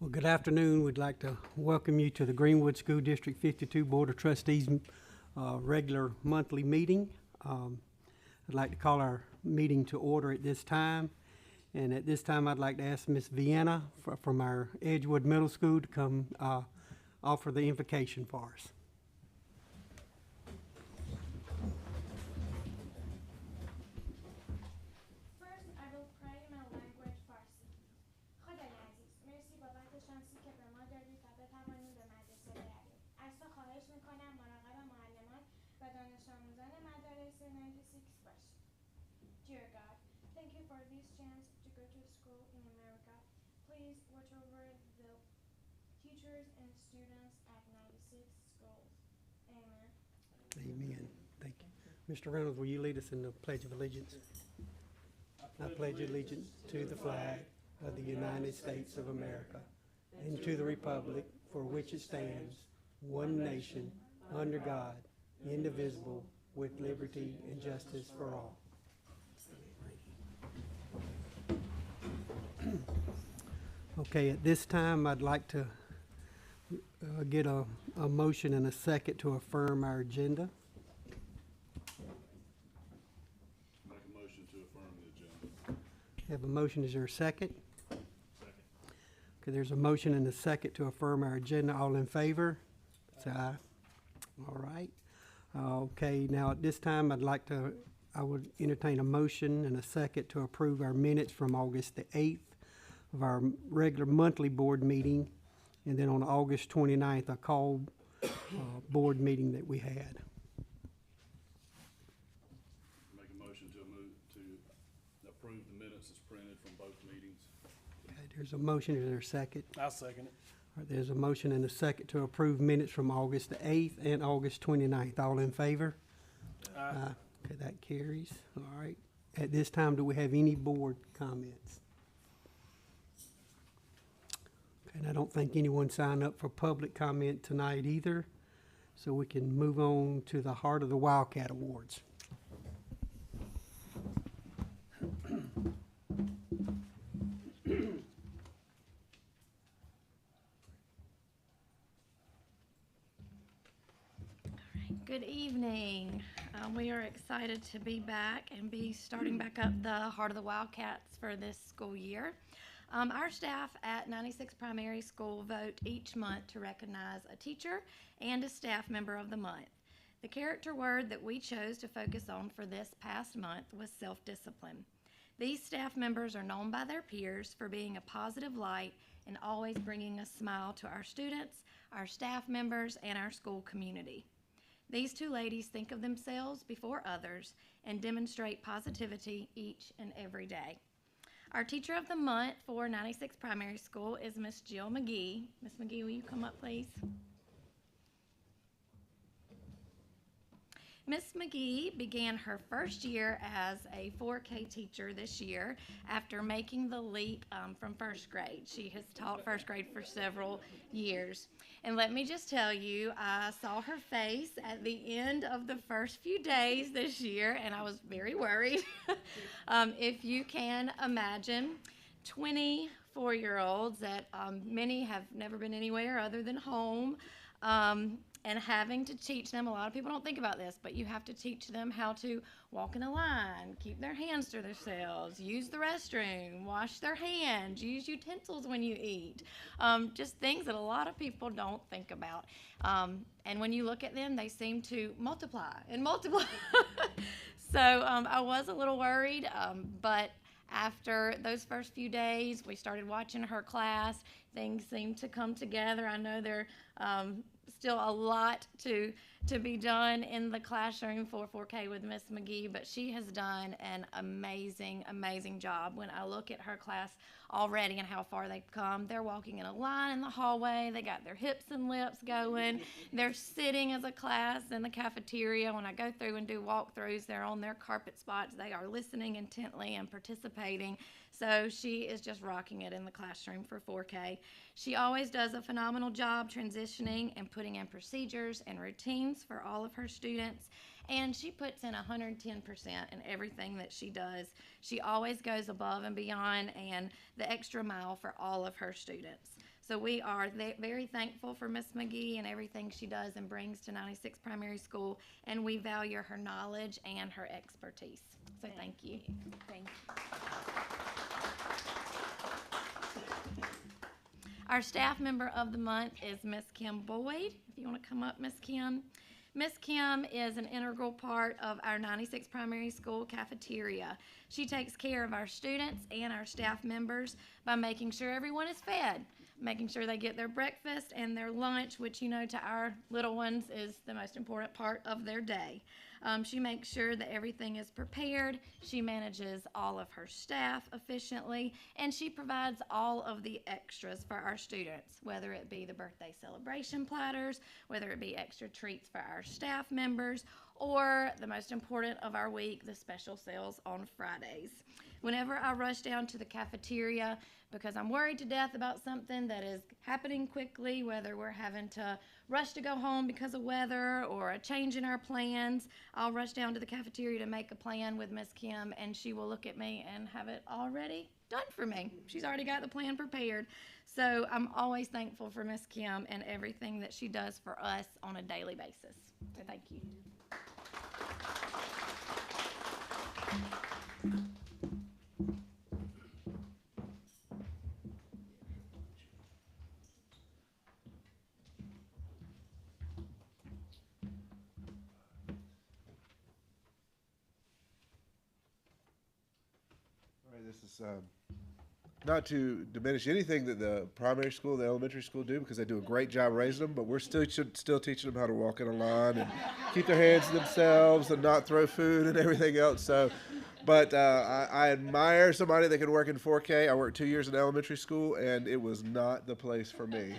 Well, good afternoon. We'd like to welcome you to the Greenwood School District 52 Board of Trustees regular monthly meeting. I'd like to call our meeting to order at this time. And at this time, I'd like to ask Ms. Vienna from our Edgewood Middle School to come offer the invocation for us. Dear God, thank you for this chance to go to school in America. Please watch over the teachers and students at 96 schools. Amen. Amen. Thank you. Mr. Reynolds, will you lead us in the Pledge of Allegiance? I pledge allegiance to the flag of the United States of America and to the republic for which it stands, one nation, under God, indivisible, with liberty and justice for all. Okay, at this time, I'd like to get a motion and a second to affirm our agenda. Make a motion to affirm the agenda. Have a motion, is there a second? Second. Okay, there's a motion and a second to affirm our agenda. All in favor? Say aye. All right. Okay, now at this time, I would entertain a motion and a second to approve our minutes from August the 8th of our regular monthly board meeting, and then on August 29th, a called board meeting that we had. Make a motion to approve the minutes as printed from both meetings. Okay, there's a motion, is there a second? I'll second it. All right, there's a motion and a second to approve minutes from August the 8th and August 29th. All in favor? Aye. Okay, that carries. All right. At this time, do we have any board comments? Okay, and I don't think anyone signed up for public comment tonight either, so we can move on to the Heart of the Wildcat Awards. Good evening. We are excited to be back and be starting back up the Heart of the Wildcats for this school year. Our staff at 96 Primary School vote each month to recognize a teacher and a staff member of the month. The character word that we chose to focus on for this past month was self-discipline. These staff members are known by their peers for being a positive light and always bringing a smile to our students, our staff members, and our school community. These two ladies think of themselves before others and demonstrate positivity each and every day. Our teacher of the month for 96 Primary School is Miss Jill McGee. Miss McGee, will you come up, please? Miss McGee began her first year as a 4K teacher this year after making the leap from first grade. She has taught first grade for several years. And let me just tell you, I saw her face at the end of the first few days this year, and I was very worried. If you can imagine, 24-year-olds that many have never been anywhere other than home, and having to teach them, a lot of people don't think about this, but you have to teach them how to walk in a line, keep their hands to themselves, use the restroom, wash their hands, use utensils when you eat. Just things that a lot of people don't think about. And when you look at them, they seem to multiply and multiply. So I was a little worried, but after those first few days, we started watching her class. Things seemed to come together. I know there still a lot to be done in the classroom for 4K with Miss McGee, but she has done an amazing, amazing job. When I look at her class already and how far they've come, they're walking in a line in the hallway. They got their hips and lips going. They're sitting as a class in the cafeteria. When I go through and do walkthroughs, they're on their carpet spots. They are listening intently and participating. So she is just rocking it in the classroom for 4K. She always does a phenomenal job transitioning and putting in procedures and routines for all of her students. And she puts in 110% in everything that she does. She always goes above and beyond and the extra mile for all of her students. So we are very thankful for Miss McGee and everything she does and brings to 96 Primary School, and we value her knowledge and her expertise. So thank you. Thank you. Our staff member of the month is Miss Kim Boyd. If you want to come up, Miss Kim. Miss Kim is an integral part of our 96 Primary School cafeteria. She takes care of our students and our staff members by making sure everyone is fed, making sure they get their breakfast and their lunch, which you know to our little ones is the most important part of their day. She makes sure that everything is prepared. She manages all of her staff efficiently, and she provides all of the extras for our students, whether it be the birthday celebration platters, whether it be extra treats for our staff members, or the most important of our week, the special sales on Fridays. Whenever I rush down to the cafeteria because I'm worried to death about something that is happening quickly, whether we're having to rush to go home because of weather or a change in our plans, I'll rush down to the cafeteria to make a plan with Miss Kim, and she will look at me and have it already done for me. She's already got the plan prepared. So I'm always thankful for Miss Kim and everything that she does for us on a daily basis. So thank you. This is not to diminish anything that the primary school, the elementary school do, because they do a great job raising them, but we're still teaching them how to walk in a line and keep their hands to themselves and not throw food and everything else. So, but I admire somebody that can work in 4K. I worked 2 years in elementary school, and it was not the place for me.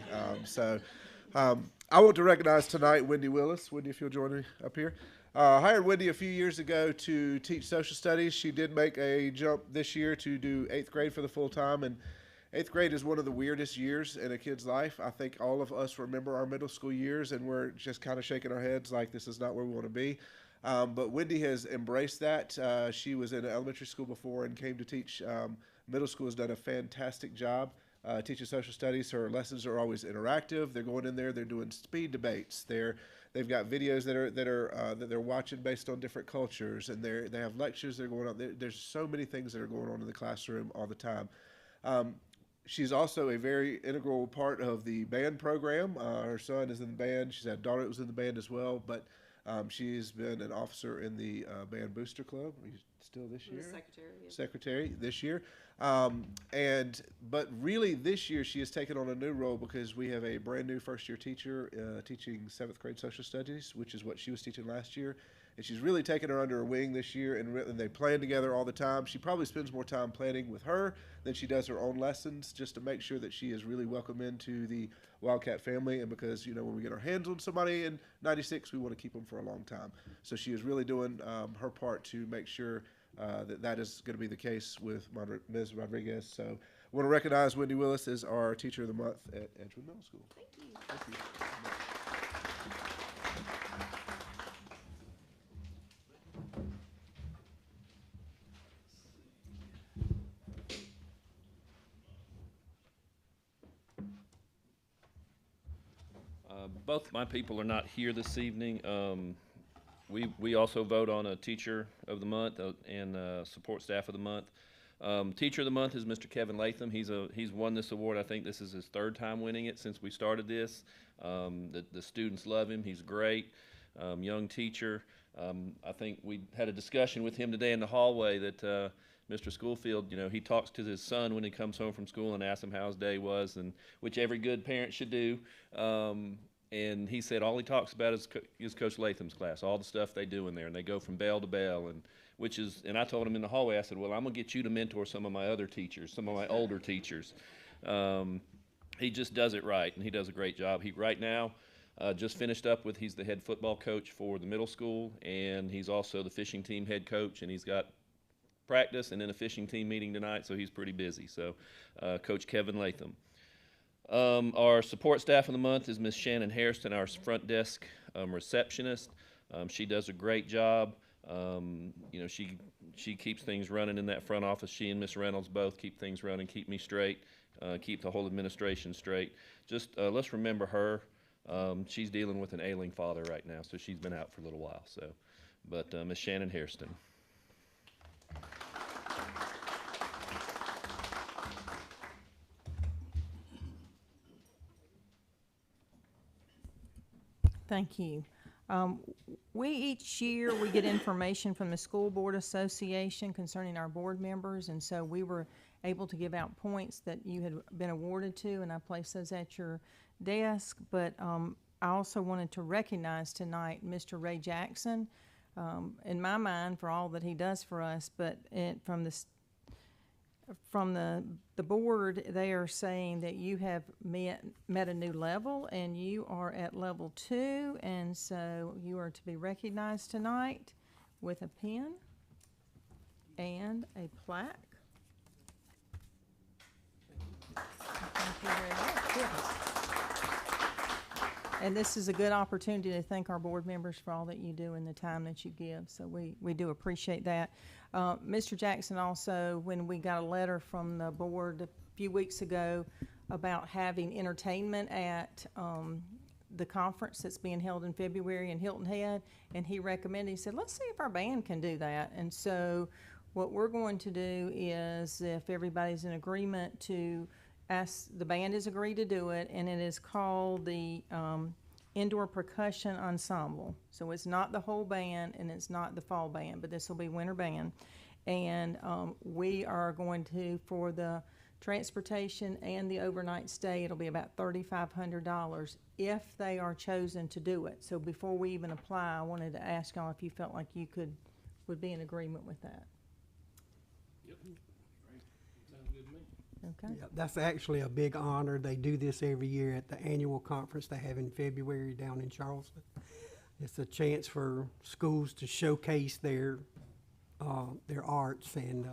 I want to recognize tonight Wendy Willis. Wendy, if you'll join me up here. I hired Wendy a few years ago to teach social studies. She did make a jump this year to do 8th grade for the full time, and 8th grade is one of the weirdest years in a kid's life. I think all of us remember our middle school years, and we're just kind of shaking our heads like this is not where we want to be. But Wendy has embraced that. She was in elementary school before and came to teach middle school, has done a fantastic job teaching social studies. Her lessons are always interactive. They're going in there, they're doing speed debates. They've got videos that they're watching based on different cultures, and they have lectures that are going on. There's so many things that are going on in the classroom all the time. She's also a very integral part of the band program. Her son is in the band. She's had a daughter that was in the band as well, but she's been an officer in the band booster club. Are you still this year? Secretary. Yeah. Secretary this year. But really this year she has taken on a new role because we have a brand new first year teacher teaching 7th grade social studies, which is what she was teaching last year. And she's really taken her under her wing this year, and they plan together all the time. She probably spends more time planning with her than she does her own lessons, just to make sure that she is really welcome into the Wildcat family. And because, you know, when we get our hands on somebody in 96, we want to keep them for a long time. So she is really doing her part to make sure that is going to be the case with Ms. Rodriguez. So I want to recognize Wendy Willis as our Teacher of the Month at Edgewood Middle School. Thank you. Thank you. Both my people are not here this evening. We also vote on a Teacher of the Month and Support Staff of the Month. Teacher of the Month is Mr. Kevin Latham. He's won this award. I think this is his 3rd time winning it since we started this. The students love him. He's great. Young teacher. I think we had a discussion with him today in the hallway that Mr. Schoolfield, you know, he talks to his son when he comes home from school and asks him how his day was, and which every good parent should do. And he said all he talks about is Coach Latham's class, all the stuff they do in there, and they go from bell to bell, and I told him in the hallway, I said, well, I'm gonna get you to mentor some of my other teachers, some of my older teachers. He just does it right, and he does a great job. He right now just finished up with, he's the head football coach for the middle school, and he's also the fishing team head coach, and he's got practice and then a fishing team meeting tonight, so he's pretty busy. So Coach Kevin Latham. Our support staff of the month is Miss Shannon Hairston, our front desk receptionist. She does a great job. You know, she keeps things running in that front office. She and Miss Reynolds both keep things running, keep me straight. keep the whole administration straight. Just let's remember her. She's dealing with an ailing father right now, so she's been out for a little while. So, but Miss Shannon Hairston. Thank you. Each year, we get information from the School Board Association concerning our board members, and so we were able to give out points that you had been awarded to, and I placed those at your desk. But I also wanted to recognize tonight Mr. Ray Jackson, in my mind, for all that he does for us, but from the board, they are saying that you have met a new level, and you are at level 2, and so you are to be recognized tonight with a pin and a plaque. Thank you very much. Yes. And this is a good opportunity to thank our board members for all that you do and the time that you give, so we do appreciate that. Mr. Jackson also, when we got a letter from the board a few weeks ago about having entertainment at the conference that's being held in February in Hilton Head, and he said, let's see if our band can do that. And so what we're going to do is, if everybody's in agreement, to ask, the band has agreed to do it, and it is called the Indoor Percussion Ensemble. So it's not the whole band, and it's not the fall band, but this will be winter band. And we are going to, for the transportation and the overnight stay, it'll be about $3,500 if they are chosen to do it. So before we even apply, I wanted to ask y'all if you felt like you would be in agreement with that. Yep. Great. Sounds good to me. Okay? Yeah, that's actually a big honor. They do this every year at the annual conference they have in February down in Charleston. It's a chance for schools to showcase their arts, and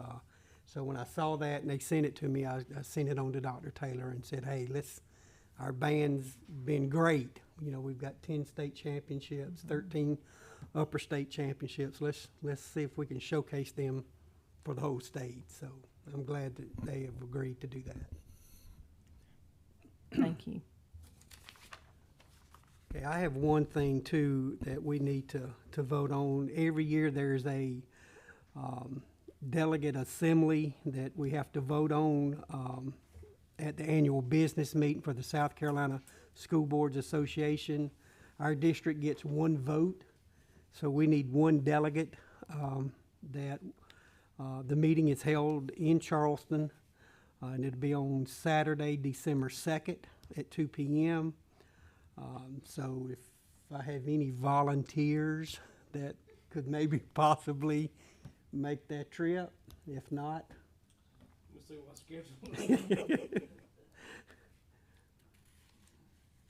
so when I saw that and they sent it to me, I sent it on to Dr. Taylor and said, hey, our band's been great. You know, we've got 10 state championships, 13 upper state championships. Let's see if we can showcase them for the whole state. So I'm glad that they have agreed to do that. Thank you. Okay, I have one thing too that we need to vote on. Every year there's a delegate assembly that we have to vote on at the annual business meeting for the South Carolina School Boards Association. Our district gets one vote, so we need one delegate. The meeting is held in Charleston, and it'll be on Saturday, December 2nd at 2 p.m. So if I have any volunteers that could maybe possibly make that trip, if not. Let's see what my schedule is.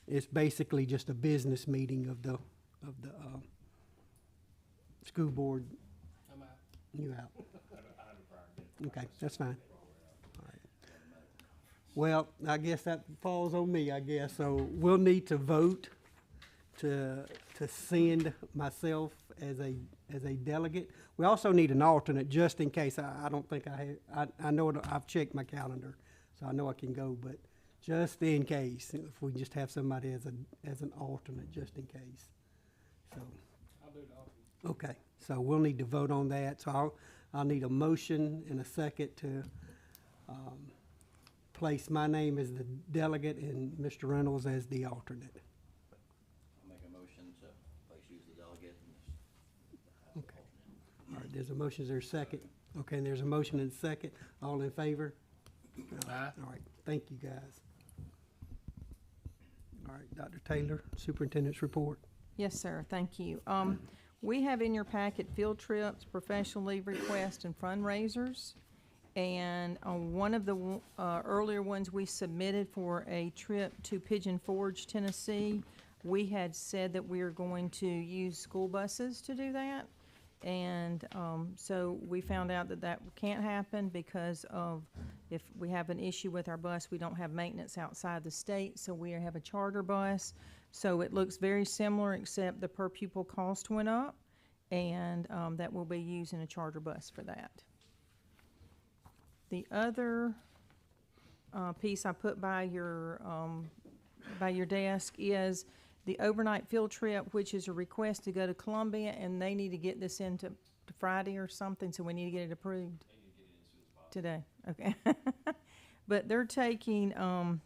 It's basically just a business meeting of the school board. I'm out. You out? Okay, that's fine. All right. Well, I guess that falls on me, I guess. So we'll need to vote to send myself as a delegate. We also need an alternate just in case. I don't think I know I've checked my calendar, so I know I can go, but just in case, if we just have somebody as an alternate, just in case. So. I'll do the alternate. Okay, so we'll need to vote on that. So I'll need a motion and a second to place my name as the delegate and Mr. Reynolds as the alternate. I'll make a motion to place you as the delegate and this Okay. All right, there's a motion, is there a second? Okay, and there's a motion and a second. All in favor? Aye. All right, thank you, guys. All right, Dr. Taylor, Superintendent's report. Yes, sir, thank you. We have in your packet field trips, professional leave requests, and fundraisers. And on one of the earlier ones we submitted for a trip to Pigeon Forge, Tennessee, we had said that we are going to use school buses to do that. And so we found out that that can't happen because of, if we have an issue with our bus, we don't have maintenance outside the state, so we have a charter bus. So it looks very similar, except the per pupil cost went up, and that we'll be using a charter bus for that. The other piece I put by your desk is the overnight field trip, which is a request to go to Columbia, and they need to get this into to Friday or something, so we need to get it approved. Today, okay. But they're taking,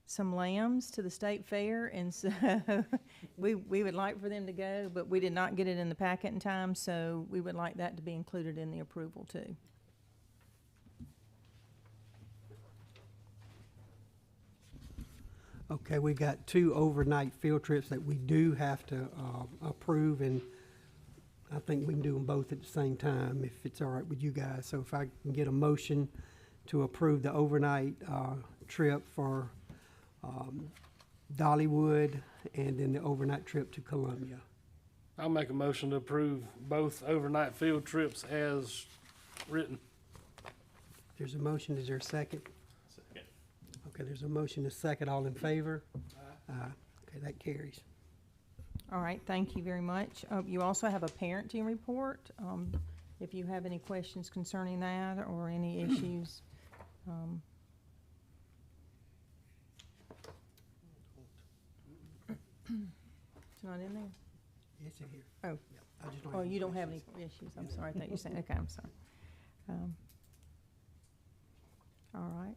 some lambs to the state fair, and so we would like for them to go, but we did not get it in the packet in time, so we would like that to be included in the approval too. Okay, we've got 2 overnight field trips that we do have to approve, and I think we can do them both at the same time if it's all right with you guys. So if I can get a motion to approve the overnight trip for Dollywood and then the overnight trip to Columbia. I'll make a motion to approve both overnight field trips as written. There's a motion, is there a second? Second. Okay, there's a motion, a second, all in favor? Aye. Okay, that carries. All right, thank you very much. You also have a parenting report. If you have any questions concerning that or any issues. It's not in there? It's in here. Oh. Yep, I just don't Oh, have any you don't have any questions. issues. I'm sorry. I thought you were saying, okay, I'm sorry. All right.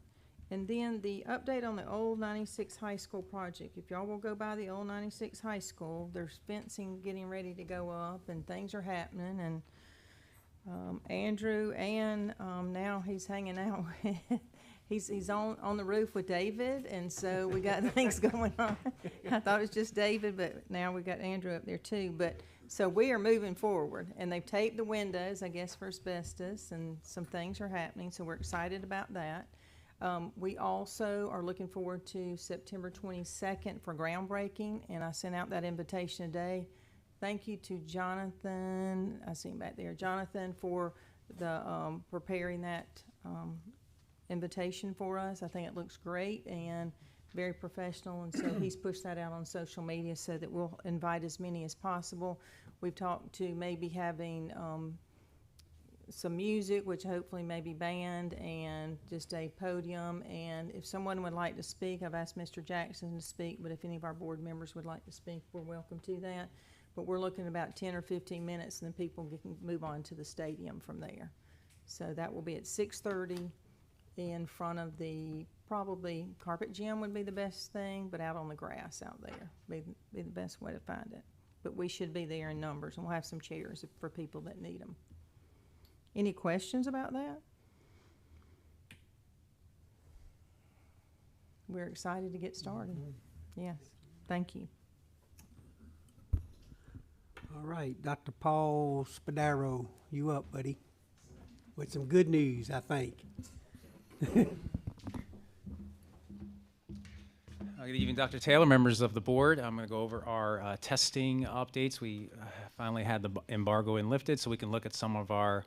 And then the update on the old 96 high school project. If y'all will go by the old 96 high school, there's fencing getting ready to go up and things are happening. And Andrew, and now he's hanging out with, he's on the roof with David. And so we got things going on. I thought it was just David, but now we got Andrew up there too. But so we are moving forward, and they've taped the windows, I guess, for asbestos, and some things are happening. So we're excited about that. We also are looking forward to September 22nd for groundbreaking, and I sent out that invitation today. Thank you to Jonathan, I see him back there, Jonathan, for the preparing that invitation for us. I think it looks great and very professional, and so he's pushed that out on social media so that we'll invite as many as possible. We've talked to maybe having some music, which hopefully may be band, and just a podium. And if someone would like to speak, I've asked Mr. Jackson to speak, but if any of our board members would like to speak, we're welcome to that. But we're looking at about 10 or 15 minutes, and then people can move on to the stadium from there. So that will be at 6:30 in front of the, probably carpet gym would be the best thing, but out on the grass out there be the best way to find it. But we should be there in numbers, and we'll have some chairs for people that need them. Any questions about that? We're excited to get started. Yes, thank you. All right, Dr. Paul Spadaro, you up, buddy? With some good news, I think. Good evening, Dr. Taylor, members of the board. I'm going to go over our testing updates. We finally had the embargo lifted, so we can look at some of our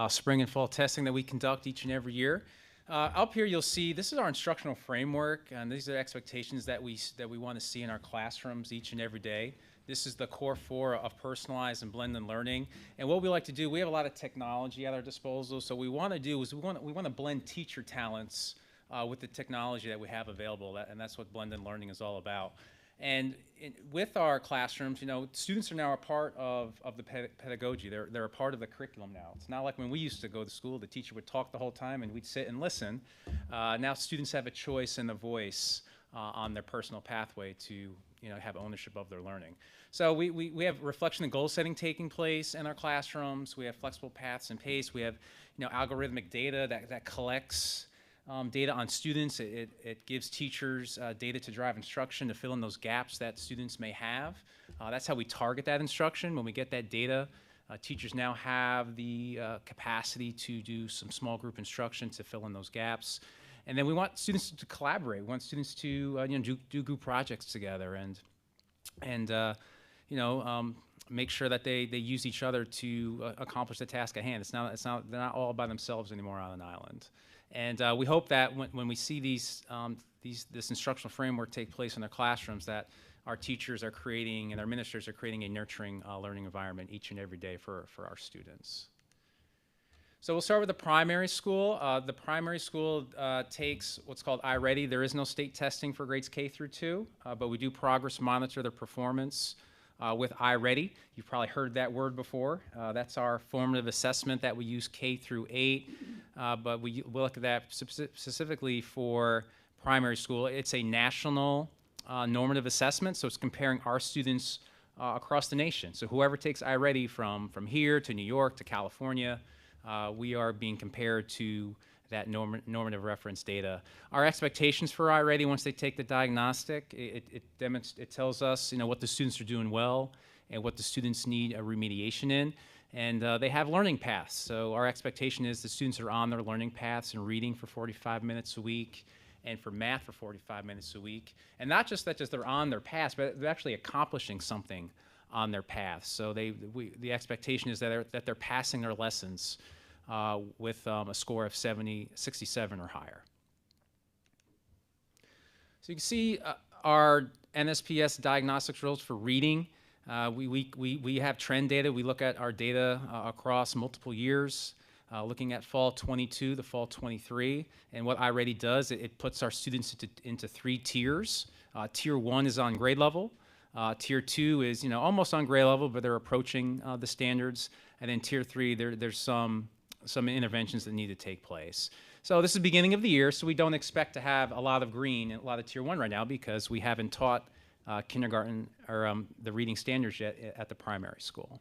spring and fall testing that we conduct each and every year. Up here, you'll see this is our instructional framework, and these are the expectations that we want to see in our classrooms each and every day. This is the core 4 of personalized and blended learning. And what we like to do, we have a lot of technology at our disposal. So what we want to do is we want to blend teacher talents with the technology that we have available, and that's what blended learning is all about. And with our classrooms, you know, students are now a part of the pedagogy. They're a part of the curriculum now. It's not like when we used to go to school, the teacher would talk the whole time and we'd sit and listen. Now students have a choice and a voice on their personal pathway to, you know, have ownership of their learning. So we have reflection and goal setting taking place in our classrooms. We have flexible paths and pace. We have, you know, algorithmic data that collects data on students. It gives teachers data to drive instruction, to fill in those gaps that students may have. That's how we target that instruction. When we get that data, teachers now have the capacity to do some small group instruction to fill in those gaps. And then we want students to collaborate. We want students to you know, do group projects together and you know, make sure that they use each other to accomplish the task at hand. They're not all by themselves anymore on an island. And we hope that when we see this instructional framework take place in their classrooms, that our teachers are creating and our ministers are creating a nurturing learning environment each and every day for our students. So we'll start with the primary school. The primary school takes what's called iReady. There is no state testing for grades K through 2, but we do progress monitor their performance with iReady. You've probably heard that word before. That's our formative assessment that we use K through 8, but we'll look at that specifically for primary school. It's a national normative assessment, so it's comparing our students across the nation. So whoever takes iReady from here to New York to California, we are being compared to that normative reference data. Our expectations for iReady, once they take the diagnostic, it tells us, you know, what the students are doing well and what the students need a remediation in. And they have learning paths. So our expectation is the students are on their learning paths and reading for 45 minutes a week and for math for 45 minutes a week. And not just that they're on their paths, but they're actually accomplishing something on their paths. So the expectation is that they're passing their lessons with a score of 67 or higher. So you can see our NSPS diagnostics results for reading. We have trend data. We look at our data across multiple years, looking at fall 22 to fall 23. And what iReady does, it puts our students into 3 tiers. Tier 1 is on grade level. Tier 2 is, you know, almost on grade level, but they're approaching the standards. And then Tier 3, there's some interventions that need to take place. So this is the beginning of the year, so we don't expect to have a lot of green and a lot of Tier 1 right now because we haven't taught kindergarten or the reading standards yet at the primary school.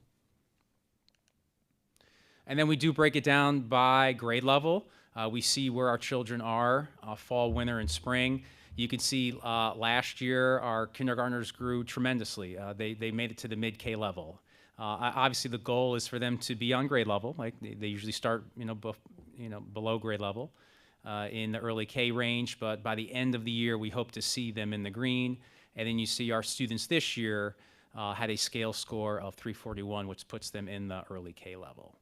And then we do break it down by grade level. We see where our children are, fall, winter, and spring. You can see last year our kindergartners grew tremendously. They made it to the mid-K level. Obviously, the goal is for them to be on grade level. Like they usually start, below grade level in the early K range. But by the end of the year, we hope to see them in the green. And then you see our students this year had a scale score of 341, which puts them in the early K level.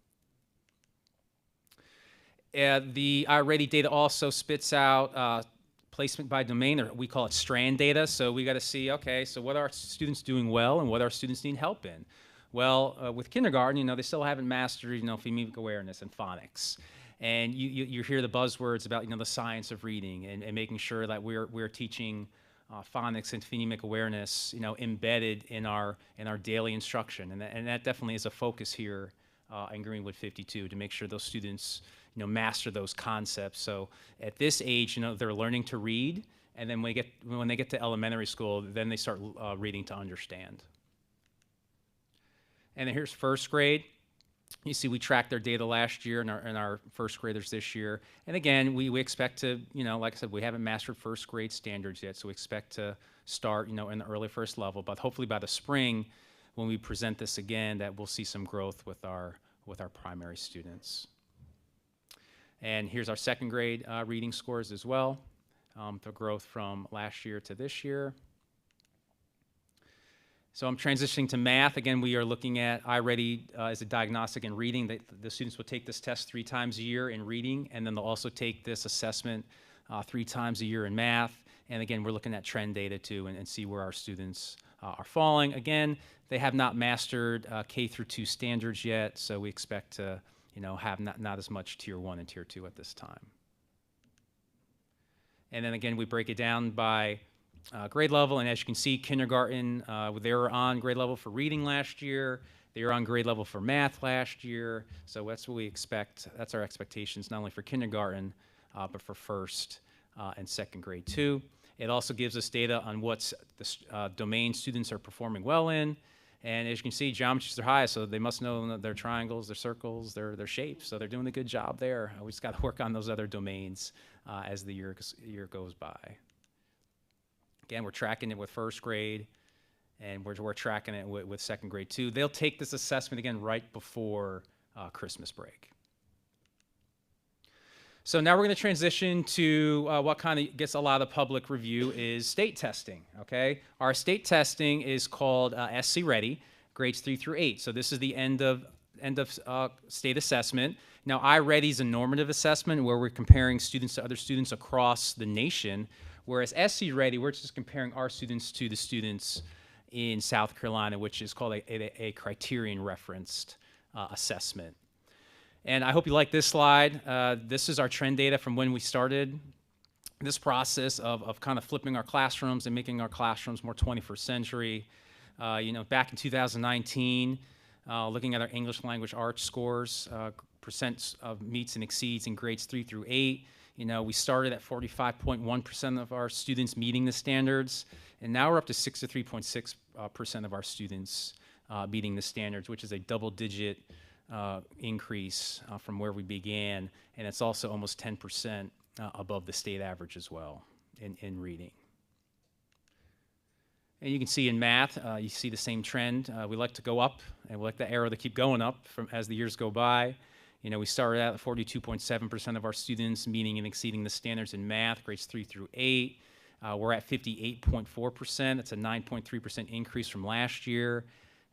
The iReady data also spits out placement by domain, or we call it strand data. So we got to see, okay, so what are students doing well and what our students need help in? Well, with kindergarten, they still haven't mastered, phonemic awareness and phonics. And you hear the buzzwords about, the science of reading and making sure that we're teaching phonics and phonemic awareness, embedded in our daily instruction. And that definitely is a focus here in Greenwood 52 to make sure those students, master those concepts. So at this age, they're learning to read, and then when they get to elementary school, then they start reading to understand. And then here's first grade. You see we tracked their data last year and our first graders this year. And again, we expect to, like I said, we haven't mastered first grade standards yet, so we expect to start, in the early first level. But hopefully by the spring, when we present this again, that we'll see some growth with our primary students. And here's our second grade reading scores as well, the growth from last year to this year. So I'm transitioning to math. Again, we are looking at iReady as a diagnostic in reading. The students will take this test 3 times a year in reading, and then they'll also take this assessment 3 times a year in math. And again, we're looking at trend data too and see where our students are falling. Again, they have not mastered K through 2 standards yet, so we expect to have not as much Tier 1 and Tier 2 at this time. And then again, we break it down by grade level, and as you can see, kindergarten, they were on grade level for reading last year. They were on grade level for math last year. So that's what we expect. That's our expectations, not only for kindergarten, but for first and second grade too. It also gives us data on what the domain students are performing well in. And as you can see, geometries are high, so they must know their triangles, their circles, their shapes. So they're doing a good job there. We just got to work on those other domains as the year goes by. Again, we're tracking it with first grade, and we're tracking it with second grade too. They'll take this assessment again right before Christmas break. So now we're going to transition to what kind of gets a lot of public review is state testing, okay? Our state testing is called SC Ready, grades 3 through 8. So this is the end of state assessment. Now, iReady is a normative assessment where we're comparing students to other students across the nation, whereas SC Ready, we're just comparing our students to the students in South Carolina, which is called a criterion referenced assessment. And I hope you like this slide. This is our trend data from when we started this process of kind of flipping our classrooms and making our classrooms more 21st century. Back in 2019, looking at our English language arts scores, percent of meets and exceeds in grades 3 through 8. We started at 45.1% of our students meeting the standards, and now we're up to 63.6% of our students meeting the standards, which is a double-digit increase from where we began, and it's also almost 10% above the state average as well in reading. And you can see in math, you see the same trend. We like to go up, and we like the arrow to keep going up as the years go by. We started out at 42.7% of our students meeting and exceeding the standards in math, grades 3 through 8. We're at 58.4%. That's a 9.3% increase from last year.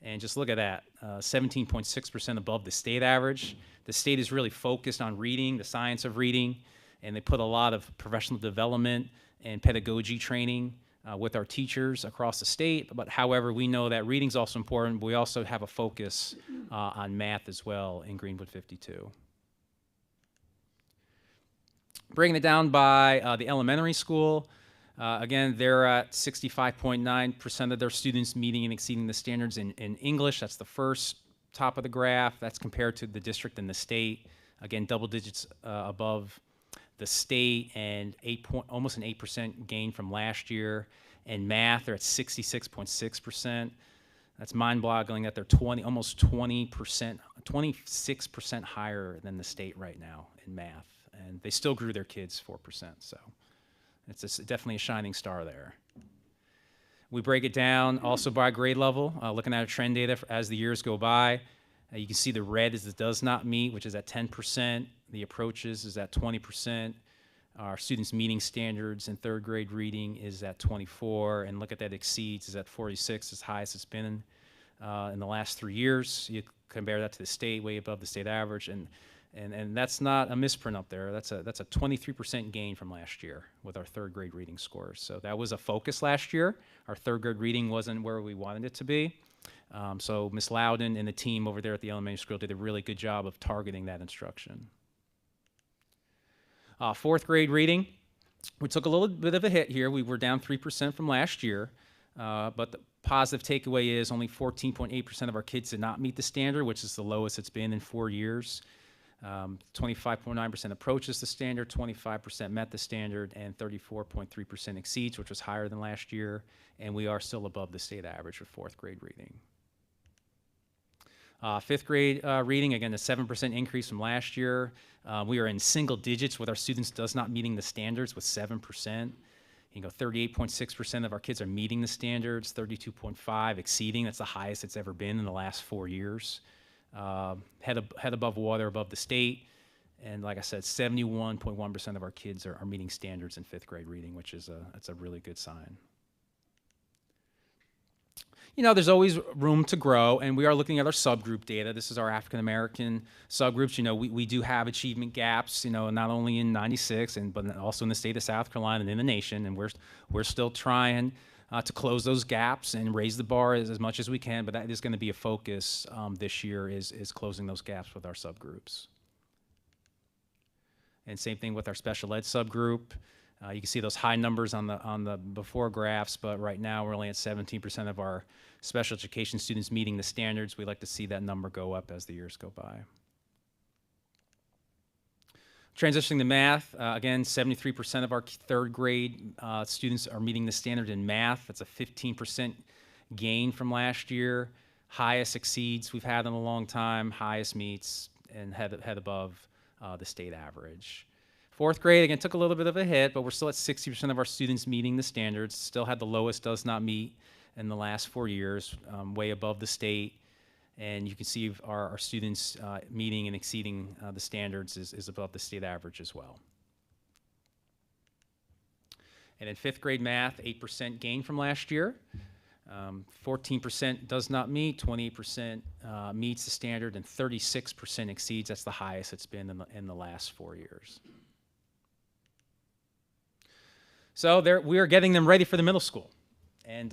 And just look at that, 17.6% above the state average. The state is really focused on reading, the science of reading, and they put a lot of professional development and pedagogy training with our teachers across the state. But however, we know that reading is also important, but we also have a focus on math as well in Greenwood 52. Breaking it down by the elementary school, again, they're at 65.9% of their students meeting and exceeding the standards in English. That's the first top of the graph. That's compared to the district and the state. Again, double digits above the state, and almost an 8% gain from last year. In math, they're at 66.6%. That's mind-boggling that they're almost 26% higher than the state right now in math. And they still grew their kids 4%, so it's definitely a shining star there. We break it down also by grade level, looking at our trend data as the years go by. You can see the red is the does not meet, which is at 10%. The approaches is at 20%. Our students meeting standards in third grade reading is at 24%. And look at that exceeds is at 46%, as high as it's been in the last 3 years. You compare that to the state, way above the state average. And that's not a misprint up there. That's a 23% gain from last year with our third grade reading scores. So that was a focus last year. Our third grade reading wasn't where we wanted it to be. So Ms. Loudon and the team over there at the elementary school did a really good job of targeting that instruction. Fourth grade reading, we took a little bit of a hit here. We were down 3% from last year, but the positive takeaway is only 14.8% of our kids did not meet the standard, which is the lowest it's been in 4 years. 25.9% approaches the standard, 25% met the standard, and 34.3% exceeds, which was higher than last year, and we are still above the state average for fourth grade reading. Fifth grade reading, again, a 7% increase from last year. We are in single digits with our students does not meeting the standards with 7%. 38.6% of our kids are meeting the standards, 32.5% exceeding. That's the highest it's ever been in the last 4 years. Head above water, above the state. And like I said, 71.1% of our kids are meeting standards in fifth grade reading, which is that's a really good sign. There's always room to grow, and we are looking at our subgroup data. This is our African-American subgroups. We do have achievement gaps, not only in 96, but also in the state of South Carolina and in the nation, and we're still trying to close those gaps and raise the bar as much as we can, but that is going to be a focus this year is closing those gaps with our subgroups. And same thing with our special ed subgroup. You can see those high numbers on the before graphs, but right now we're only at 17% of our special education students meeting the standards. We'd like to see that number go up as the years go by. Transitioning to math, again, 73% of our third grade students are meeting the standard in math. That's a 15% gain from last year. Highest exceeds we've had in a long time, highest meets, and head above the state average. Fourth grade, again, took a little bit of a hit, but we're still at 60% of our students meeting the standards. Still had the lowest does not meet in the last 4 years, way above the state. And you can see our students meeting and exceeding the standards is above the state average as well. And in fifth grade math, 8% gain from last year. 14% does not meet, 28% meets the standard, and 36% exceeds. That's the highest it's been in the last 4 years. So we are getting them ready for the middle school. And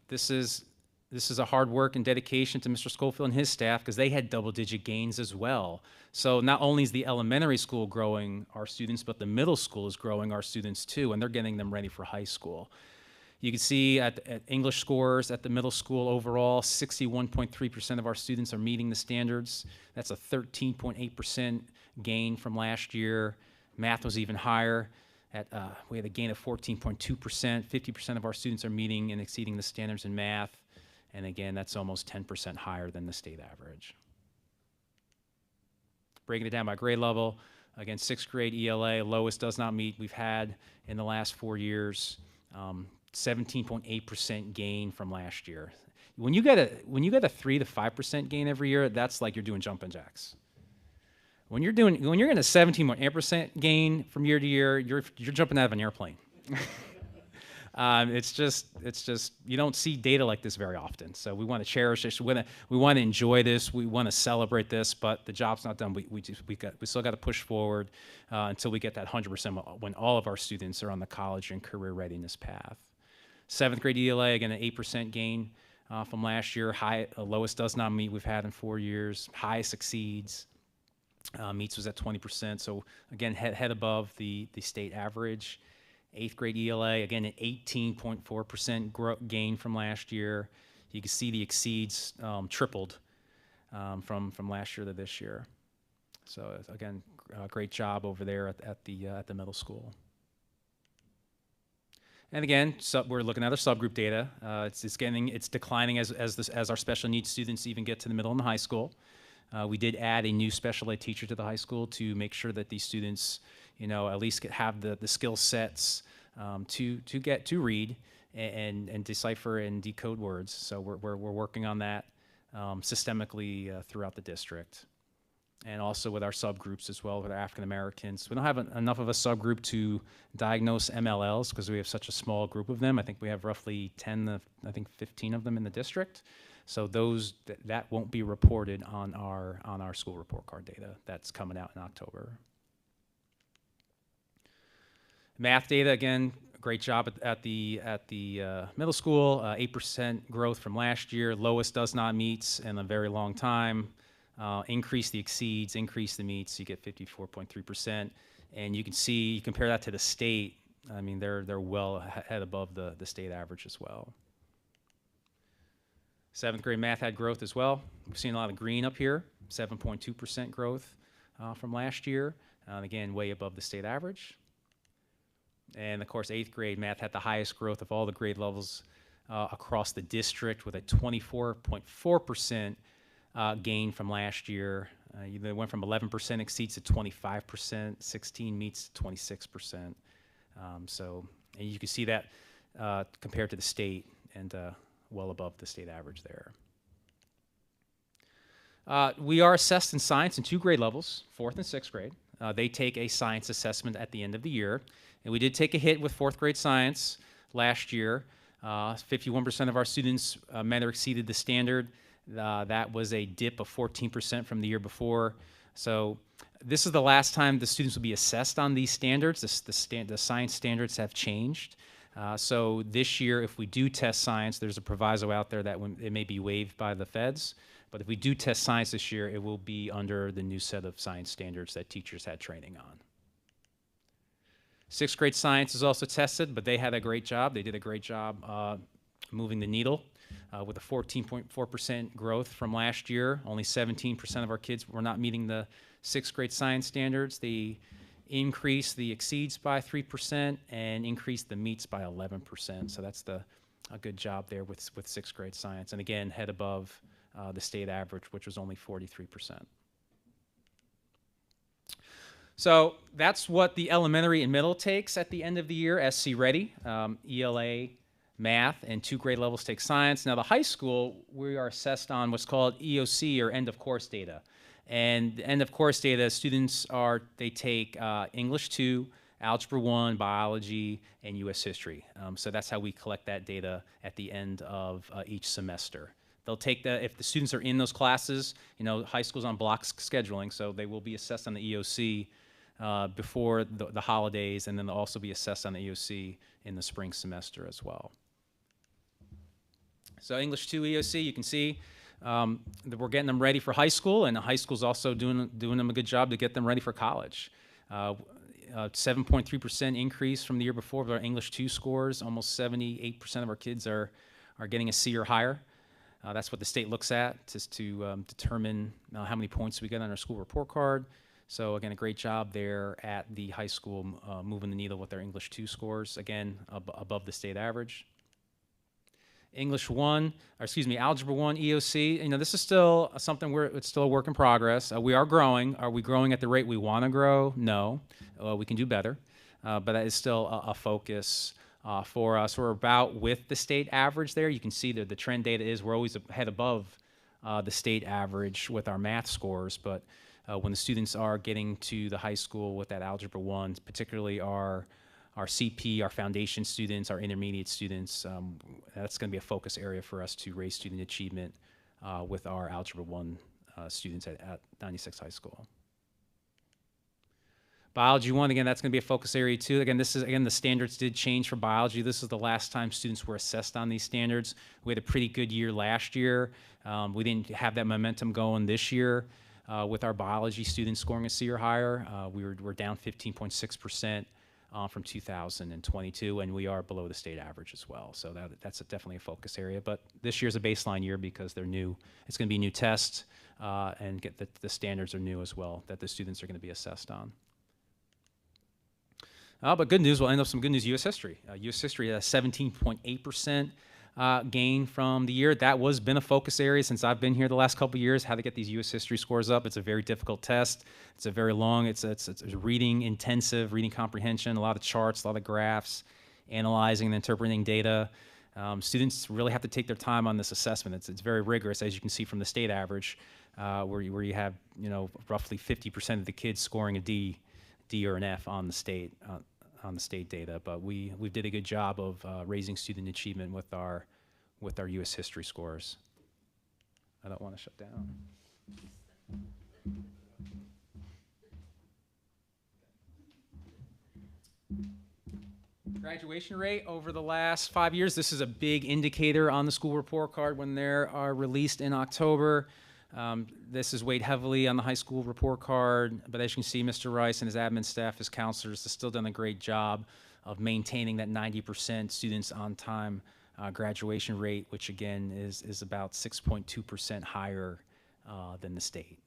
this is this is a hard work and dedication to Mr. Schofield and his staff because they had double-digit gains as well. So not only is the elementary school growing our students, but the middle school is growing our students too, and they're getting them ready for high school. You can see at English scores at the middle school overall, 61.3% of our students are meeting the standards. That's a 13.8% gain from last year. Math was even higher. We had a gain of 14.2%. 50% of our students are meeting and exceeding the standards in math. And again, that's almost 10% higher than the state average. Breaking it down by grade level, again, 6th grade ELA, lowest does not meet we've had in the last 4 years. 17.8% gain from last year. When you get a 3 to 5% gain every year, that's like you're doing jumping jacks. When you're getting a 17.8% gain from year to year, you're jumping out of an airplane. It's just you don't see data like this very often. So we want to cherish this. We want to enjoy this. We want to celebrate this. But the job's not done. We still got to push forward until we get that 100% when all of our students are on the college and career readiness path. 7th grade ELA, again, an 8% gain from last year. Lowest does not meet we've had in 4 years. Highest exceeds. Meets was at 20%. So again, head above the state average. 8th grade ELA, again, an 18.4% gain from last year. You can see the exceeds tripled from last year to this year. So again, great job over there at the middle school. And again, we're looking at our subgroup data. It's declining as our special needs students even get to the middle and high school. We did add a new special ed teacher to the high school to make sure that these students, at least have the skill sets to get to read and decipher and decode words. So we're working on that systemically throughout the district, and also with our subgroups as well with our African Americans. We don't have enough of a subgroup to diagnose MLLs because we have such a small group of them. I think we have roughly 15 of them in the district. So that won't be reported on our school report card data. That's coming out in October. Math data, again, great job at the middle school. 8% growth from last year. Lowest does not meets in a very long time. Increase the exceeds, increase the meets. You get 54.3%. And you can see, you compare that to the state. I mean, they're well ahead above the state average as well. 7th grade math had growth as well. We've seen a lot of green up here, 7.2% growth from last year. Again, way above the state average. And of course, 8th grade math had the highest growth of all the grade levels across the district with a 24.4% gain from last year. They went from 11% exceeds to 25%, 16 meets to 26%. And you can see that compared to the state and well above the state average there. We are assessed in science in 2 grade levels, 4th and 6th grade. They take a science assessment at the end of the year. And we did take a hit with 4th grade science last year. 51% of our students met or exceeded the standard. That was a dip of 14% from the year before. So this is the last time the students will be assessed on these standards. The science standards have changed. So this year, if we do test science, there's a proviso out there that it may be waived by the feds. But if we do test science this year, it will be under the new set of science standards that teachers had training on. 6th grade science is also tested, but they had a great job. They did a great job moving the needle with a 14.4% growth from last year. Only 17% of our kids were not meeting the 6th grade science standards. They increased the exceeds by 3% and increased the meets by 11%. So that's a good job there with 6th grade science. And again, head above the state average, which was only 43%. So that's what the elementary and middle takes at the end of the year, SC ready, ELA, math, and 2 grade levels take science. Now the high school, we are assessed on what's called EOC, or end of course data. And end of course data, students they take English 2, Algebra 1, Biology, and US History. So that's how we collect that data at the end of each semester. They'll take if the students are in those classes, high school's on block scheduling, so they will be assessed on the EOC before the holidays, and then they'll also be assessed on the EOC in the spring semester as well. So English 2 EOC, you can see that we're getting them ready for high school, and the high school's also doing them a good job to get them ready for college. 7.3% increase from the year before with our English 2 scores. Almost 78% of our kids are getting a C or higher. That's what the state looks at to determine how many points we get on our school report card. So again, a great job there at the high school moving the needle with their English 2 scores, again, above the state average. English 1, or excuse me, Algebra 1 EOC, you know, this is still something it's still a work in progress. We are growing. Are we growing at the rate we want to grow? No. We can do better, but that is still a focus for us. We're about with the state average there. You can see that the trend data is we're always ahead above the state average with our math scores, but when the students are getting to the high school with that Algebra 1, particularly our CP, our foundation students, our intermediate students, that's going to be a focus area for us to raise student achievement with our Algebra 1 students at 96 High School. Biology 1, again, that's going to be a focus area too. Again, the standards did change for biology. This is the last time students were assessed on these standards. We had a pretty good year last year. We didn't have that momentum going this year with our biology students scoring a C or higher. We're down 15.6%. From 2022, and we are below the state average as well. So that's definitely a focus area. But this year's a baseline year because they're new. It's going to be new tests, and the standards are new as well that the students are going to be assessed on. But good news, we'll end up some good news. U.S. history. U.S. history has 17.8% gain from the year. That was been a focus area since I've been here the last couple of years, how to get these U.S. history scores up. It's a very difficult test. It's a very long, it's reading intensive, reading comprehension, a lot of charts, a lot of graphs, analyzing and interpreting data. Students really have to take their time on this assessment. It's very rigorous, as you can see from the state average, where you have, you know, roughly 50% of the kids scoring a D or an F on the state data, but we did a good job of raising student achievement with our U.S. history scores. I don't want to shut down. Graduation rate over the last 5 years. This is a big indicator on the school report card when they are released in October. This is weighed heavily on the high school report card, but as you can see, Mr. Rice and his admin staff, his counselors, have still done a great job of maintaining that 90% students on time graduation rate, which again is about 6.2% higher than the state.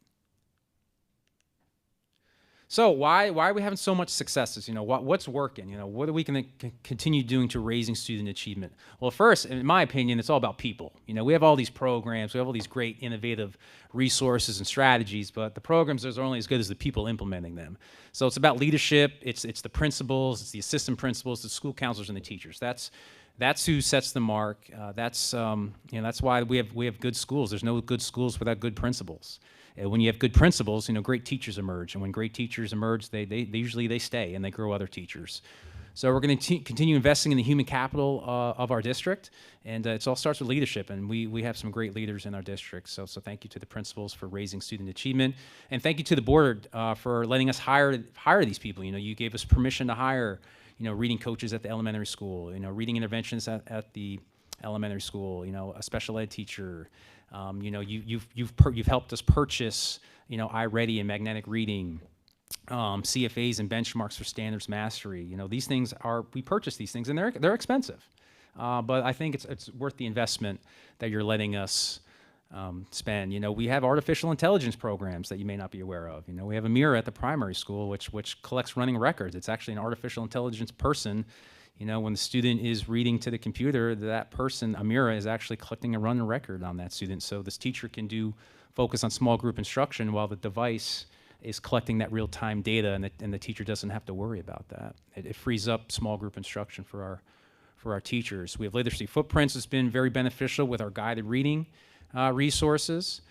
So why are we having so much successes? You know, what's working? You know, what are we going to continue doing to raising student achievement? Well, first, in my opinion, it's all about people. You know, we have all these programs, we have all these great innovative resources and strategies, but the programs are only as good as the people implementing them. So it's about leadership, it's the principals, it's the assistant principals, the school counselors, and the teachers. That's who sets the mark. That's why we have good schools. There's no good schools without good principals. When you have good principals, you know, great teachers emerge, and when great teachers emerge, they usually stay and they grow other teachers. So we're going to continue investing in the human capital of our district, and it all starts with leadership, and we have some great leaders in our district. So thank you to the principals for raising student achievement, and thank you to the board for letting us hire these people. You know, you gave us permission to hire, you know, reading coaches at the elementary school, you know, reading interventionists at the elementary school, you know, a special ed teacher. You know, you've helped us purchase, you know, iReady and magnetic reading, CFAs and benchmarks for standards mastery. You know, these things we purchase these things, and they're expensive, but I think it's worth the investment that you're letting us spend. You know, we have artificial intelligence programs that you may not be aware of. You know, we have Amira at the primary school, which collects running records. It's actually an artificial intelligence person. You know, when the student is reading to the computer, that person, Amira, is actually collecting a running record on that student. So this teacher can focus on small group instruction while the device is collecting that real-time data, and the teacher doesn't have to worry about that. It frees up small group instruction for our teachers. We have literacy footprints. It's been very beneficial with our guided reading resources.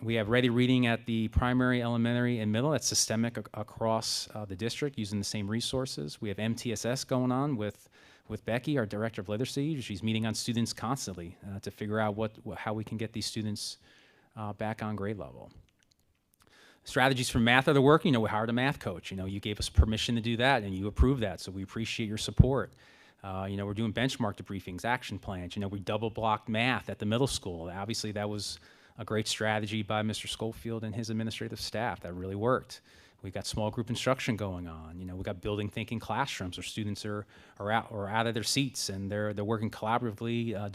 We have ready reading at the primary, elementary, and middle. That's systemic across the district using the same resources. We have MTSS going on with Becky, our director of literacy. She's meeting on students constantly to figure out how we can get these students back on grade level. Strategies for math are working. You know, we hired a math coach. You know, you gave us permission to do that, and you approved that, so we appreciate your support. We're doing benchmark debriefings, action plans. We double blocked math at the middle school. Obviously, that was a great strategy by Mr. Schofield and his administrative staff. That really worked. We've got small group instruction going on. We've got building thinking classrooms where students are out of their seats and they're working collaboratively,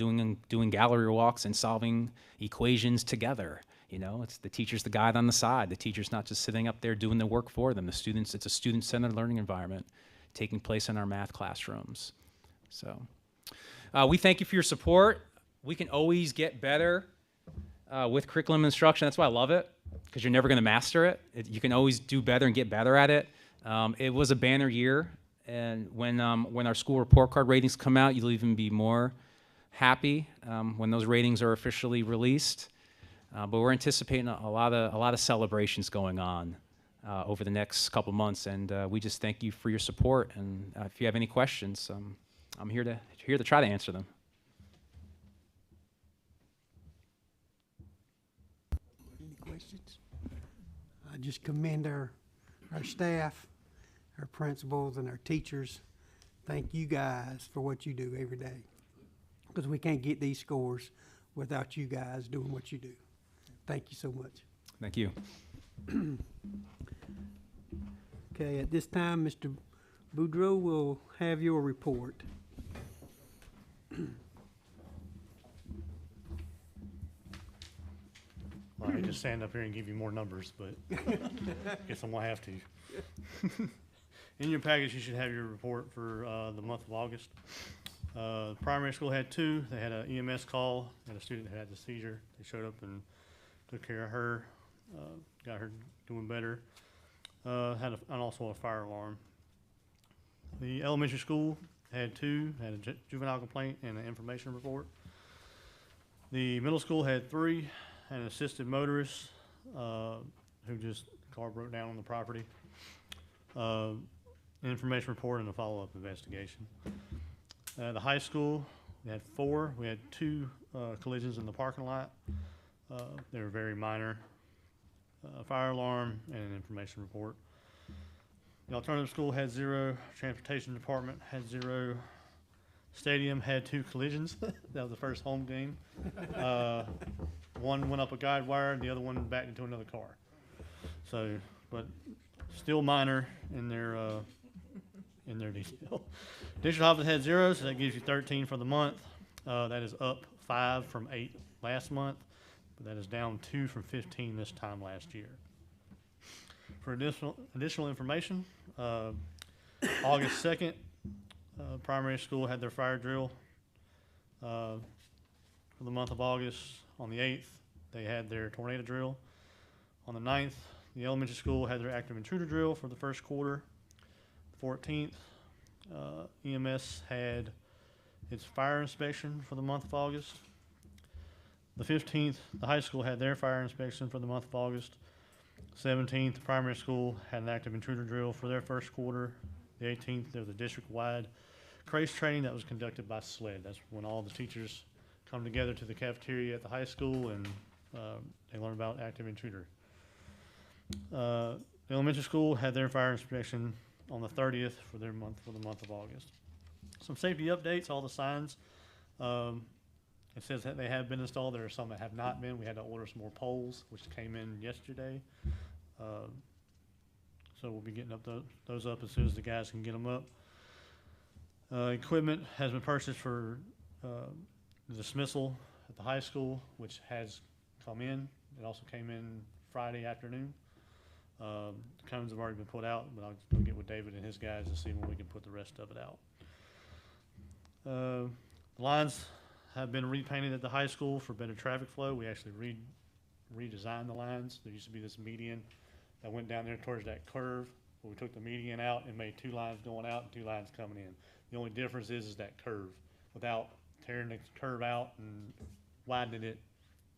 doing gallery walks and solving equations together. It's the teacher's the guide on the side. The teacher's not just sitting up there doing the work for them. It's a student-centered learning environment taking place in our math classrooms. So we thank you for your support. We can always get better with curriculum instruction. That's why I love it, because you're never going to master it. You can always do better and get better at it. It was a banner year, and when our school report card ratings come out, you'll even be more happy when those ratings are officially released. But we're anticipating a lot of celebrations going on over the next couple months, and we just thank you for your support. And if you have any questions, I'm here to try to answer them. Any questions? I just commend our staff, our principals, and our teachers. Thank you guys for what you do every day, because we can't get these scores without you guys doing what you do. Thank you so much. Thank you. Okay, at this time, Mr. Boudreau will have your report. Well, I just stand up here and give you more numbers, but guess I'm gonna have to. In your package, you should have your report for the month of August. Primary school had 2. They had an EMS call, had a student who had the seizure. They showed up and took care of her, got her doing better. And also a fire alarm. The elementary school had 2, had a juvenile complaint and an information report. The middle school had 3, had an assisted motorist who just, car broke down on the property. An information report and a follow-up investigation. The high school, we had 4. We had 2 collisions in the parking lot. They were very minor. A fire alarm and an information report. The alternative school had 0. Transportation department had 0. Stadium had 2 collisions. That was the first home game. One went up a guide wire, and the other one backed into another car. So, but still minor in their detail. District office had 0, so that gives you 13 for the month. That is up 5 from 8 last month, but that is down 2 from 15 this time last year. For additional information, August 2nd, primary school had their fire drill for the month of August. On the 8th, they had their tornado drill. On the 9th, the elementary school had their active intruder drill for the first quarter. 14th, EMS had its fire inspection for the month of August. The 15th, the high school had their fire inspection for the month of August. 17th, the primary school had an active intruder drill for their first quarter. The 18th, there was a district-wide CRACE training that was conducted by SLED. That's when all the teachers come together to the cafeteria at the high school and they learn about active intruder. The elementary school had their fire inspection on the 30th for the month of August. Some safety updates, all the signs. It says that they have been installed. There are some that have not been. We had to order some more poles, which came in yesterday. So we'll be getting up those up as soon as the guys can get them up. Equipment has been purchased for the dismissal at the high school, which has come in. It also came in Friday afternoon. Cones have already been put out, but I'll go get with David and his guys and see when we can put the rest of it out. The lines have been repainted at the high school for better traffic flow. We actually redesigned the lines. There used to be this median that went down there towards that curve, but we took the median out and made 2 lines going out and 2 lines coming in. The only difference is that curve. Without tearing the curve out and widening it,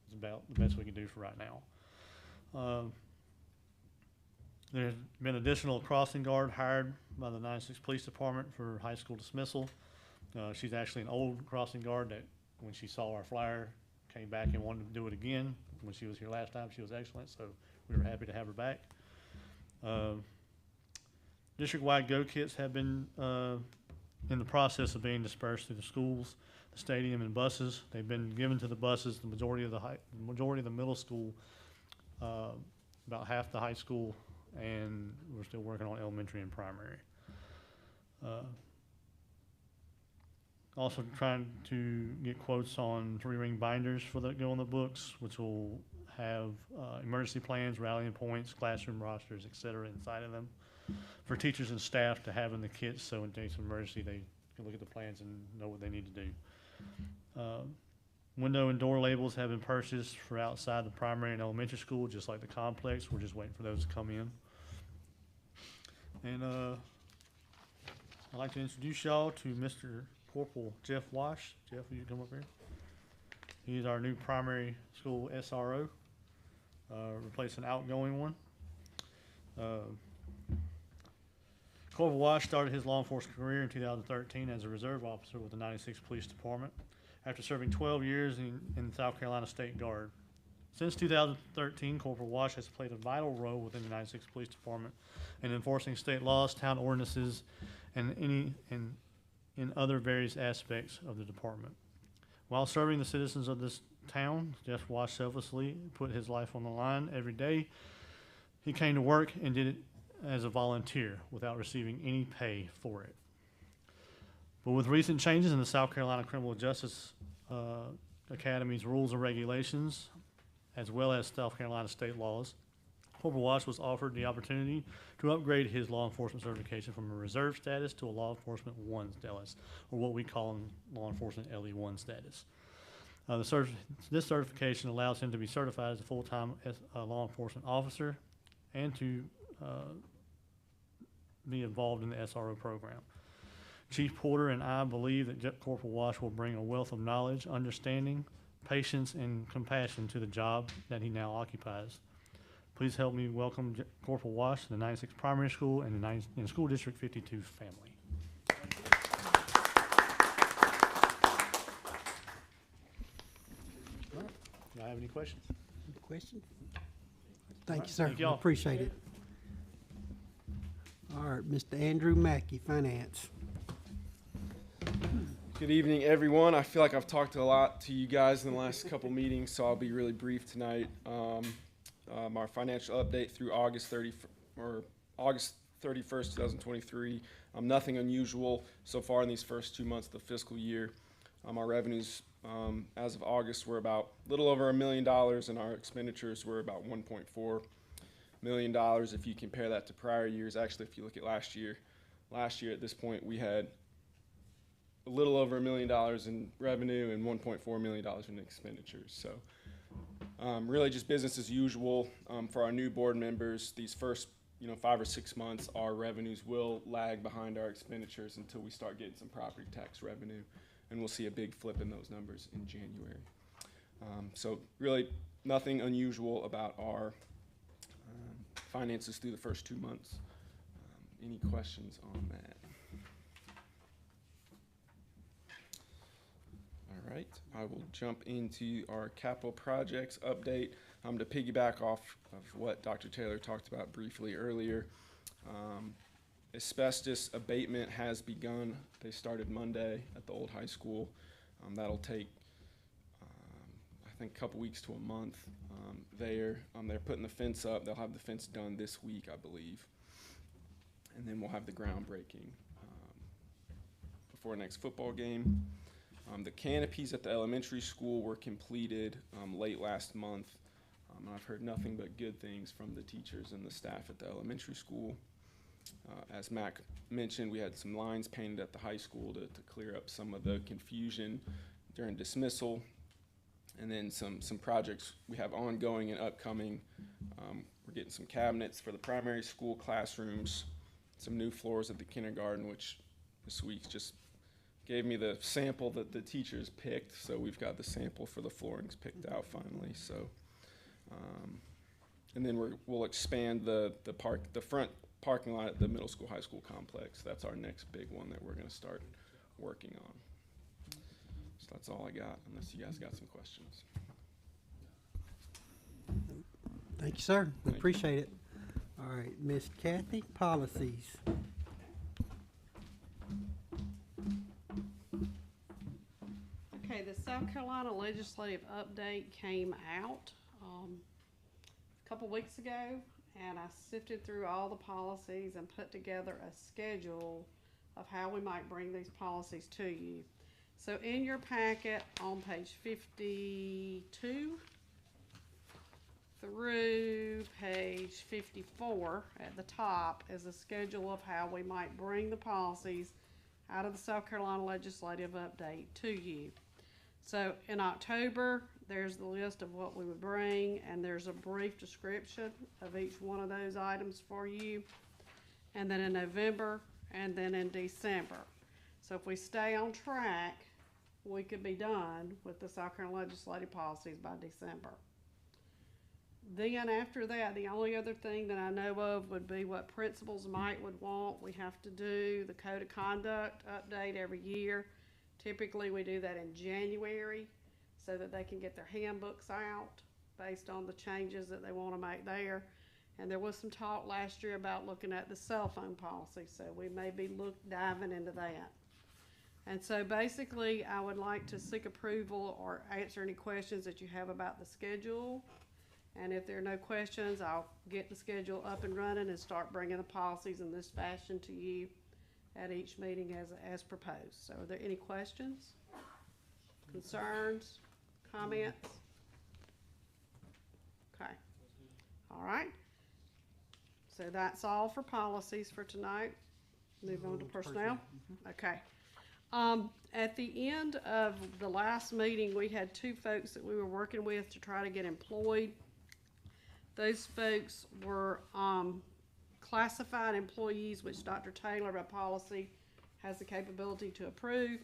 is about the best we can do for right now. There's been additional crossing guard hired by the 96 Police Department for high school dismissal. She's actually an old crossing guard that when she saw our flyer, came back and wanted to do it again. When she was here last time, she was excellent, so we were happy to have her back. District-wide go kits have been in the process of being dispersed through the schools, the stadium, and buses. They've been given to the buses, the majority of the middle school, about half the high school, and we're still working on elementary and primary. Also trying to get quotes on 3-ring binders for that go on the books, which will have emergency plans, rallying points, classroom rosters, et cetera, inside of them for teachers and staff to have in the kits, so in case of emergency, they can look at the plans and know what they need to do. Window and door labels have been purchased for outside the primary and elementary school, just like the complex. We're just waiting for those to come in. And I'd like to introduce y'all to Mr. Corporal Jeff Wash. Jeff, will you come up here? He's our new primary school SRO, replacing an outgoing one. Corporal Wash started his law enforcement career in 2013 as a reserve officer with the 96th Police Department after serving 12 years in the South Carolina State Guard. Since 2013, Corporal Wash has played a vital role within the 96th Police Department in enforcing state laws, town ordinances, and in other various aspects of the department. While serving the citizens of this town, Jeff Wash selflessly put his life on the line every day. He came to work and did it as a volunteer without receiving any pay for it. But with recent changes in the South Carolina Criminal Justice Academy's rules and regulations, as well as South Carolina state laws, Corporal Wash was offered the opportunity to upgrade his law enforcement certification from a reserve status to a law enforcement 1 status, or what we call in law enforcement LE1 status. This certification allows him to be certified as a full-time law enforcement officer and to be involved in the SRO program. Chief Porter and I believe that Corporal Wash will bring a wealth of knowledge, understanding, patience, and compassion to the job that he now occupies. Please help me welcome Corporal Wash to the 96th Primary School and the School District 52 family. Do y'all have any questions? Any questions? Thank you, sir. Thank y'all. Appreciate it. All right, Mr. Andrew Mackey, Finance. Good evening, everyone. I feel like I've talked a lot to you guys in the last couple meetings, so I'll be really brief tonight. Our financial update through August 31st, 2023. Nothing unusual so far in these first 2 months of the fiscal year. Our revenues as of August were about a little over $1 million, and our expenditures were about $1.4 million. If you compare that to prior years, actually, if you look at last year at this point, we had a little over $1 million in revenue and $1.4 million in expenditures. So really just business as usual. For our new board members, these first 5 or 6 months, our revenues will lag behind our expenditures until we start getting some property tax revenue, and we'll see a big flip in those numbers in January. So really nothing unusual about our finances through the first 2 months. Any questions on that? All right, I will jump into our capital projects update. To piggyback off of what Dr. Taylor talked about briefly earlier, asbestos abatement has begun. They started Monday at the old high school. That'll take, I think, a couple weeks to a month. They're putting the fence up. They'll have the fence done this week, I believe. And then we'll have the groundbreaking before next football game. The canopies at the elementary school were completed late last month. And I've heard nothing but good things from the teachers and the staff at the elementary school. As Mac mentioned, we had some lines painted at the high school to clear up some of the confusion during dismissal. And then some projects we have ongoing and upcoming. We're getting some cabinets for the primary school classrooms, some new floors at the kindergarten, which this week just gave me the sample that the teachers picked. So we've got the sample for the floorings picked out finally. So, and then we'll expand the front parking lot at the middle school, high school complex. That's our next big one that we're going to start working on. So that's all I got, unless you guys got some questions. Thank you, sir. We Thank you. appreciate it. All right, Miss Kathy, policies. legislative update came out a couple weeks ago, and I sifted through all the policies and put together a schedule of how we might bring these policies to you. So in your packet on page 52 through page 54 at the top is a schedule of how we might bring the policies out of the South Carolina legislative update to you. So in October, there's the list of what we would bring, and there's a brief description of each one of those items for you. And then in November, and then in December. So if we stay on track, we could be done with the South Carolina legislative policies by December. Then after that, the only other thing that I know of would be what principals would want. We have to do the code of conduct update every year. Typically, we do that in January so that they can get their handbooks out based on the changes that they want to make there. And there was some talk last year about looking at the cell phone policy, so we may be diving into that. And so basically, I would like to seek approval or answer any questions that you have about the schedule. And if there are no questions, I'll get the schedule up and running and start bringing the policies in this fashion to you at each meeting as proposed. So are there any questions, concerns, comments? Okay. All right. So that's all for policies for tonight. Move on to personnel. Okay. At the end of the last meeting, we had 2 folks that we were working with to try to get employed. Those folks were classified employees, which Dr. Taylor by policy has the capability to approve.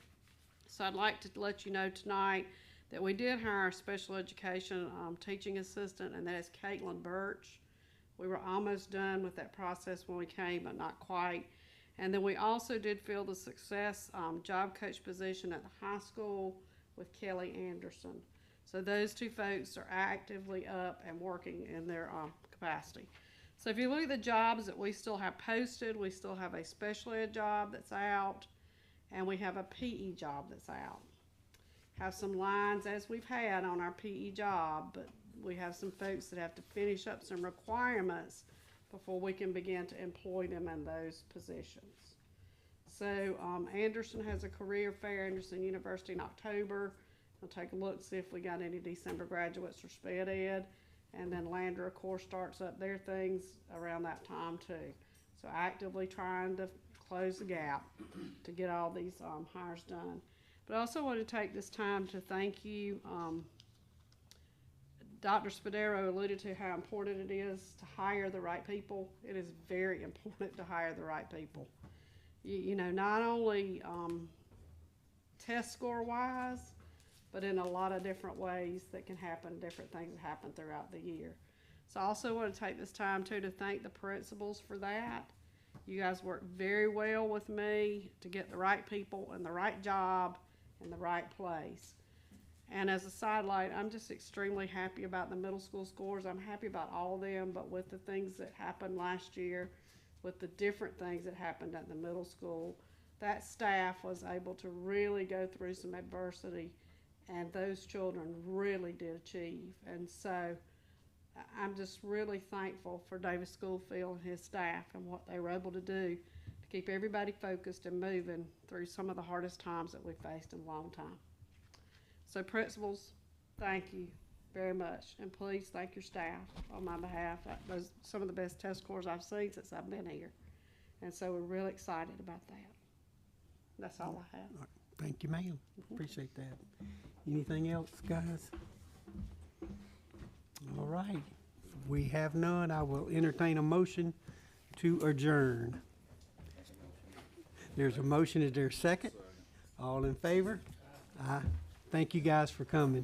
So I'd like to let you know tonight that we did hire a special education teaching assistant, and that is Caitlin Birch. We were almost done with that process when we came, but not quite. And then we also did fill the success job coach position at the high school with Kelly Anderson. So those 2 folks are actively up and working in their capacity. So if you look at the jobs that we still have posted, we still have a special ed job that's out, and we have a PE job that's out. Have some lines as we've had on our PE job, but we have some folks that have to finish up some requirements before we can begin to employ them in those positions. So Anderson has a career fair, Anderson University, in October. We'll take a look, see if we got any December graduates for sped ed. And then Lander, of course, starts up their things around that time too. So actively trying to close the gap to get all these hires done. But I also want to take this time to thank you. Dr. Spadero alluded to how important it is to hire the right people. It is very important to hire the right people. You know, not only test score wise, but in a lot of different ways that can happen, different things that happen throughout the year. So I also want to take this time too to thank the principals for that. You guys worked very well with me to get the right people in the right job in the right place. And as a sidelight, I'm just extremely happy about the middle school scores. I'm happy about all of them, but with the things that happened last year, with the different things that happened at the middle school, that staff was able to really go through some adversity, and those children really did achieve. And so I'm just really thankful for David Schoolfield and his staff and what they were able to do to keep everybody focused and moving through some of the hardest times that we've faced in a long time. So principals, thank you very much. And please thank your staff on my behalf. Those are some of the best test scores I've seen since I've been here. And so we're really excited about that. That's all I have. All right. Thank you, ma'am. Appreciate that. Anything else, guys? All right. If we have none, I will entertain a motion to adjourn. There's a motion. Is there a second? All in favor? Aye. Thank you guys for coming.